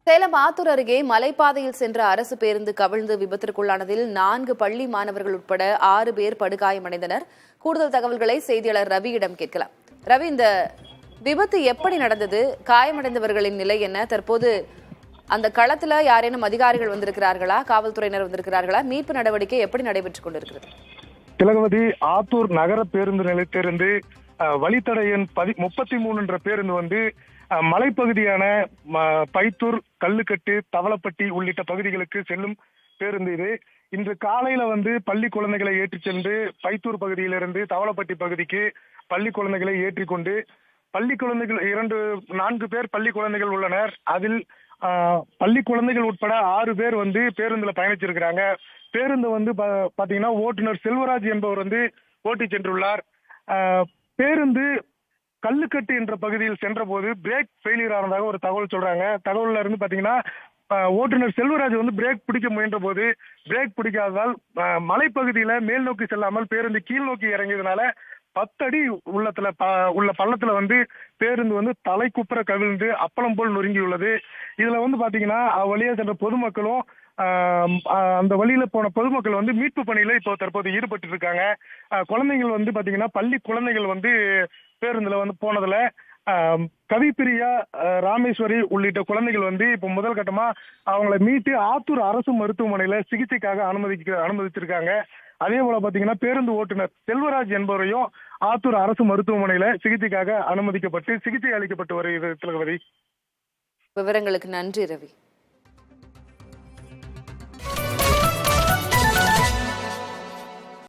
சேலம் ஆத்தூர் அருகே மலைப்பாதையில் சென்ற அரசு பேருந்து கவிழ்ந்து விபத்திற்குள்ளானதில் 4 பள்ளி மாணவர்கள் உட்பட 6 பேர் படுகாயமடைந்தனர். கூடுதல் தகவல்களை செய்தியாளர் ரவியிடம் கேட்கலாம். ரவி, இந்த விபத்து எப்படி நடந்தது? காயமடைந்தவர்களின் நிலை என்ன? தற்போது அந்த களத்துல யாரேனும் அதிகாரிகள் வந்திருக்கிறார்களா? காவல்துறையினர் வந்திருக்கிறார்களா? மீட்பு நடவடிக்கை எப்படி நடைபெற்றுக் கொண்டிருக்கிறது? திலகவதி, ஆத்தூர் நகர பேருந்து நிலையத்திலிருந்து வழித்தட எண் 33 என்ற பேருந்து வந்து மலைப்பகுதியான பைத்தூர், கல்லுக்கட்டு, தவளப்பட்டி உள்ளிட்ட பகுதிகளுக்கு செல்லும் பேருந்து இது. இன்று காலையில வந்து பள்ளி குழந்தைகளை ஏற்றிச் சென்று பைத்தூர் பகுதியிலிருந்து தவளப்பட்டி பகுதிக்கு பள்ளி குழந்தைகளை ஏற்றிக்கொண்டு பள்ளி குழந்தைகள் 4 பேர் பள்ளி குழந்தைகள் உள்ளனர். அதில் பள்ளி குழந்தைகள் உட்பட 6 பேர் வந்து பேருந்துல பயணிச்சிருக்கிறாங்க. பேருந்து வந்து பாத்தீங்கன்னா ஓட்டுநர் செல்வராஜ் என்பவர் வந்து ஓட்டி சென்றுள்ளார். பேருந்து கல்லுக்கட்டு என்ற பகுதியில் சென்ற போது பிரேக் ஃபெயிலியர் ஆனதாக ஒரு தகவல் சொல்றாங்க. தகவல்ல இருந்து பாத்தீங்கன்னா ஓட்டுநர் செல்வராஜ் வந்து பிரேக் பிடிக்க முயன்ற போது பிரேக் பிடிக்காததால் மலைப்பகுதியில மேல் நோக்கி செல்லாமல் பேருந்து கீழ் நோக்கி இறங்கியதுனால 10 அடி உள்ள பள்ளத்துல வந்து பேருந்து வந்து தலை குப்புற கவிழ்ந்து அப்பளம் போல் நொறுங்கியுள்ளது. இதுல வந்து பாத்தீங்கன்னா வழியா சென்ற பொதுமக்களும் அந்த வழியில போன பொதுமக்கள் வந்து மீட்பு பணியில இப்போ தற்போது ஈடுபட்டு இருக்காங்க. குழந்தைகள் வந்து பாத்தீங்கன்னா பள்ளி குழந்தைகள் வந்து பேருந்துல வந்து போனதுல கவிப்பிரியா, ராமேஸ்வரி உள்ளிட்ட குழந்தைகள் வந்து இப்போ முதல் கட்டமா அவங்களை மீட்டு ஆத்தூர் அரசு மருத்துவமனையில சிகிச்சைக்காக அனுமதிச்சிருக்காங்க. அதே போல பாத்தீங்கன்னா பேருந்து ஓட்டுநர் செல்வராஜ் என்பவரையும் ஆத்தூர் அரசு மருத்துவமனையில சிகிச்சைக்காக அனுமதிக்கப்பட்டு சிகிச்சை அளிக்கப்பட்டு வருகிறது. திலகவதி, விவரங்களுக்கு நன்றி ரவி.